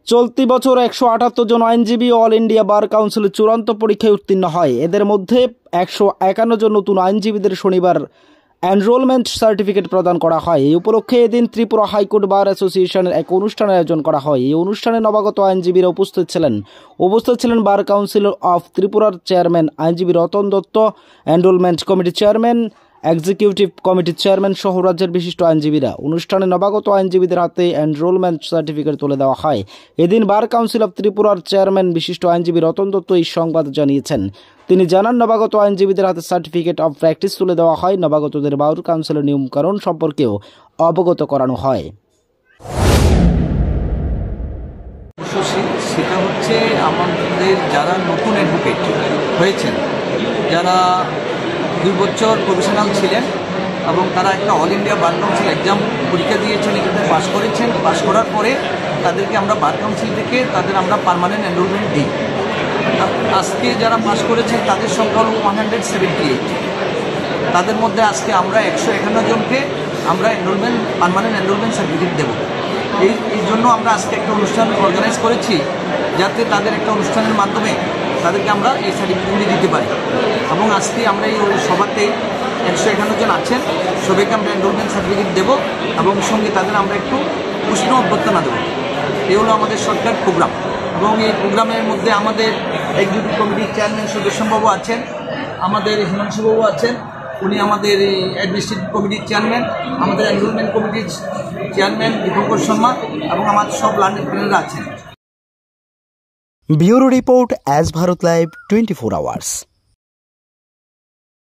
চলতি বছর 178 জন আইনজীবী অল ইন্ডিয়া বার কাউন্সিলের চূড়ান্ত পরীক্ষায় উত্তীর্ণ হয়। এদের মধ্যে 151 জন নতুন আইনজীবীদের শনিবার এনরোলমেন্ট সার্টিফিকেট প্রদান করা হয়। এই উপলক্ষে এদিন ত্রিপুরা হাইকোর্ট বার অ্যাসোসিয়েশনের এক অনুষ্ঠানের আয়োজন করা হয়। এই অনুষ্ঠানে নবাগত আইনজীবীরা উপস্থিত ছিলেন বার কাউন্সিল অফ ত্রিপুরার চেয়ারম্যান আইনজীবী রতন দত্ত, এনরোলমেন্ট কমিটির চেয়ারম্যান, এক্সিকিউটিভ কমিটির চেয়ারম্যান সহ রাজ্যের বিশিষ্ট আইনজীবীরা। অনুষ্ঠানে নবাগত আইনজীবীদের হাতে এনরোলমেন্ট সার্টিফিকেট তুলে দেওয়া হয়। এদিন বার কাউন্সিল অফ ত্রিপুরার চেয়ারম্যান বিশিষ্ট আইনজীবী রতন দত্ত এই সংবাদ জানিয়েছেন। তিনি জানান, নবাগত আইনজীবীদের হাতে সার্টিফিকেট অফ প্র্যাকটিস তুলে দেওয়া হয়। নবাগতদের বার কাউন্সিলের নিয়মকানুন সম্পর্কেও অবগত করানো হয়। সেটা হচ্ছে আমাদের যারা নতুন অ্যাডভোকেট হয়েছেন, যারা 2 বছর প্রফেশনাল ছিলেন এবং তারা একটা all India bar council exam পরীক্ষা দিয়েছেন, এটাতে পাস করেছেন। পাস করার পরে তাদেরকে আমরা বার কাউন্সিল থেকে আমরা পার্মানেন্ট এনরোলমেন্ট দিই। আজকে যারা পাস করেছেন তাদের সংখ্যা হল 178। তাদের মধ্যে আজকে আমরা 151 জনকে আমরা পার্মানেন্ট এনরোলমেন্ট সার্টিফিকেট দেবো। এই জন্য আমরা আজকে একটা অনুষ্ঠান অর্গানাইজ করেছি, যাতে তাদের একটা অনুষ্ঠানের মাধ্যমে তাদেরকে আমরা এই সার্টিফিকেটগুলি দিতে পারি। এবং আজকে আমরা এই সভাতে 151 জন আছেন, সবাইকে আমরা এনরোলমেন্ট সার্টিফিকেট দেবো এবং সঙ্গে তাদের আমরা একটু উষ্ণ অভ্যর্থনা দেবো। এই হলো আমাদের সরকার প্রোগ্রাম। এবং এই প্রোগ্রামের মধ্যে আমাদের এক্সিকিউটিভ কমিটির চেয়ারম্যান সুদর্শনবাবু আছেন, আমাদের হিমাংশুবাবু আছেন, উনি আমাদের অ্যাডমিনিস্ট্রেটিভ কমিটির চেয়ারম্যান, আমাদের এনরোলমেন্ট কমিটির চেয়ারম্যান দীপঙ্কর শর্মা এবং আমাদের সব লার্নিং প্ল্যানাররা আছেন। Bureau report, as Bharat live 24 hours.